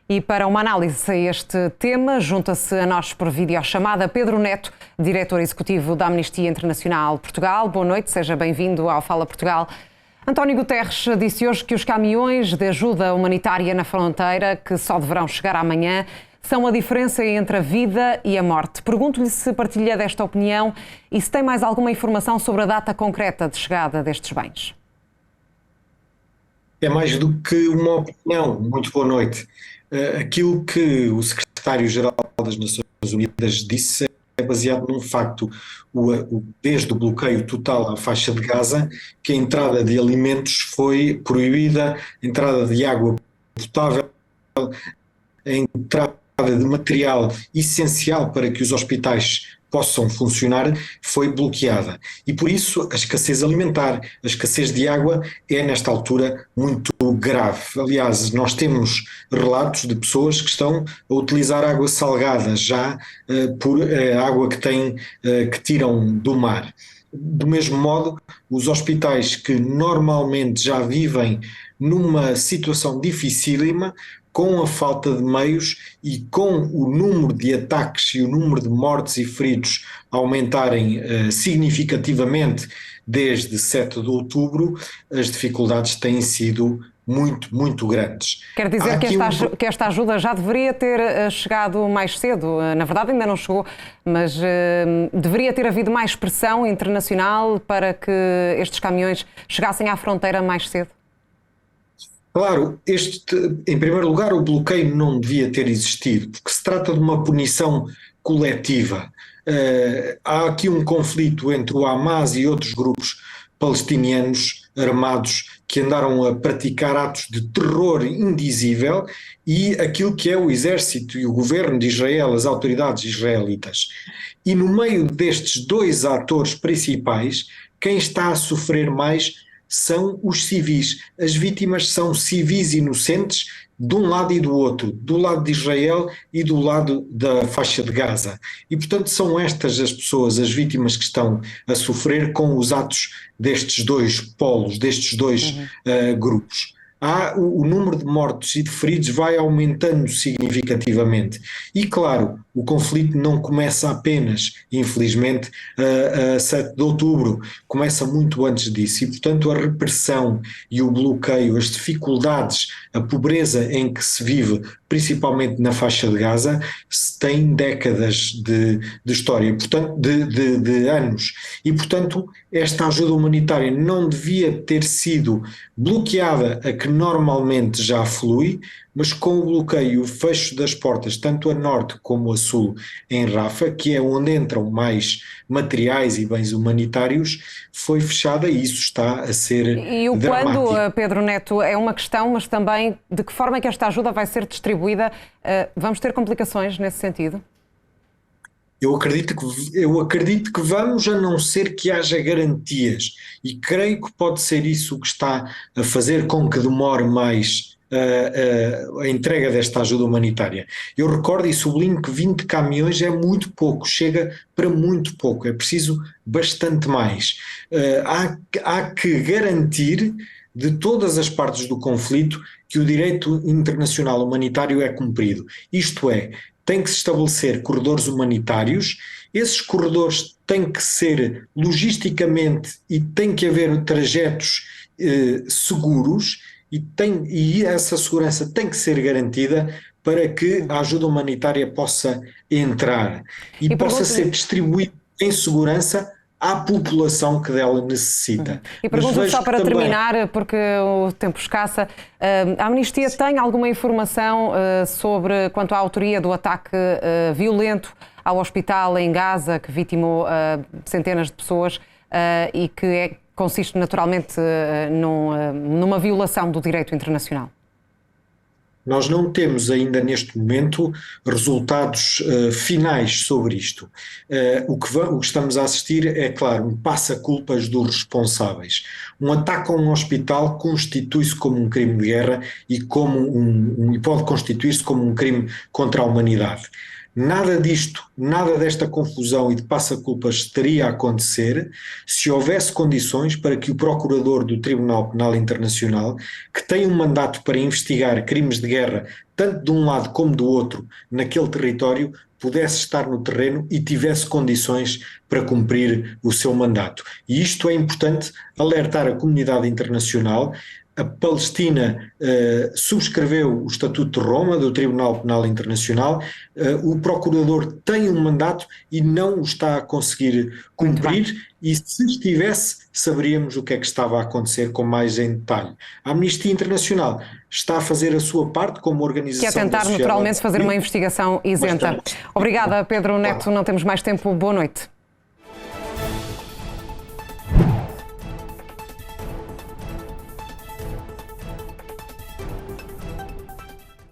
E para uma análise a este tema, junta-se a nós por videochamada Pedro Neto, diretor executivo da Amnistia Internacional Portugal. Boa noite, seja bem-vindo ao Fala Portugal. António Guterres disse hoje que os caminhões de ajuda humanitária na fronteira, que só deverão chegar amanhã, são a diferença entre a vida e a morte. Pergunto-lhe se partilha desta opinião e se tem mais alguma informação sobre a data concreta de chegada destes bens. É mais do que uma opinião. Muito boa noite. Aquilo que o secretário-geral das Nações Unidas disse é baseado num facto, desde o bloqueio total à faixa de Gaza, que a entrada de alimentos foi proibida, a entrada de água potável, a entrada de material essencial para que os hospitais possam funcionar foi bloqueada. E por isso a escassez alimentar, a escassez de água é nesta altura muito grave. Aliás, nós temos relatos de pessoas que estão a utilizar água salgada já por água que tiram do mar. Do mesmo modo, os hospitais que normalmente já vivem numa situação dificílima, com a falta de meios e com o número de ataques e o número de mortes e feridos aumentarem significativamente desde 7 de outubro, as dificuldades têm sido muito grandes. Quer dizer que esta ajuda já deveria ter chegado mais cedo, na verdade ainda não chegou, mas deveria ter havido mais pressão internacional para que estes caminhões chegassem à fronteira mais cedo? Claro, em primeiro lugar, o bloqueio não devia ter existido, porque se trata de uma punição coletiva. Há aqui um conflito entre o Hamas e outros grupos palestinianos armados que andaram a praticar atos de terror indizível e aquilo que é o exército e o governo de Israel, as autoridades israelitas. E no meio destes dois atores principais, quem está a sofrer mais são os civis. As vítimas são civis inocentes de um lado e do outro, do lado de Israel e do lado da faixa de Gaza. E, portanto, são estas as pessoas, as vítimas que estão a sofrer com os atos destes dois polos, destes dois grupos. O número de mortos e de feridos vai aumentando significativamente. E, claro, o conflito não começa apenas, infelizmente, a 7 de outubro, começa muito antes disso. E, portanto, a repressão e o bloqueio, as dificuldades, a pobreza em que se vive, principalmente na faixa de Gaza, tem décadas de história, portanto, de anos. E, portanto, esta ajuda humanitária não devia ter sido bloqueada, a que normalmente já flui, mas com o bloqueio e o fecho das portas, tanto a norte como a sul, em Rafah, que é onde entram mais materiais e bens humanitários, foi fechada e isso está a ser E o dramático. quando, Pedro Neto, é uma questão, mas também de que forma é que esta ajuda vai ser distribuída? Vamos ter complicações nesse sentido? Eu acredito que vamos, a não ser que haja garantias, e creio que pode ser isso que está a fazer com que demore mais a entrega desta ajuda humanitária. Eu recordo e sublinho que 20 caminhões é muito pouco, chega para muito pouco, é preciso bastante mais. Há que garantir de todas as partes do conflito que o direito internacional humanitário é cumprido. Isto é, tem que se estabelecer corredores humanitários, esses corredores têm que ser logisticamente e tem que haver trajetos seguros e essa segurança tem que ser garantida para que a ajuda humanitária possa entrar e possa ser distribuída em segurança à população que dela necessita. E pergunto só para terminar, porque o tempo escassa, a Amnistia tem alguma informação sobre quanto à autoria do ataque violento ao hospital em Gaza, que vitimou centenas de pessoas e que consiste naturalmente numa violação do direito internacional? Nós não temos ainda neste momento resultados finais sobre isto. O que estamos a assistir é, claro, um passa-culpas dos responsáveis. Um ataque a um hospital constitui-se como um crime de guerra e pode constituir-se como um crime contra a humanidade. Nada disto, nada desta confusão e de passa-culpas estaria a acontecer se houvesse condições para que o procurador do Tribunal Penal Internacional, que tem um mandato para investigar crimes de guerra, tanto de um lado como do outro, naquele território, pudesse estar no terreno e tivesse condições para cumprir o seu mandato. E isto é importante alertar a comunidade internacional. A Palestina subscreveu o Estatuto de Roma do Tribunal Penal Internacional, o procurador tem um mandato e não o está a conseguir cumprir, e se estivesse, saberíamos o que é que estava a acontecer com mais em detalhe. A Amnistia Internacional está a fazer a sua parte como organização. Que é tentar naturalmente fazer uma investigação isenta. Obrigada, Pedro Neto, não temos mais tempo. Boa noite.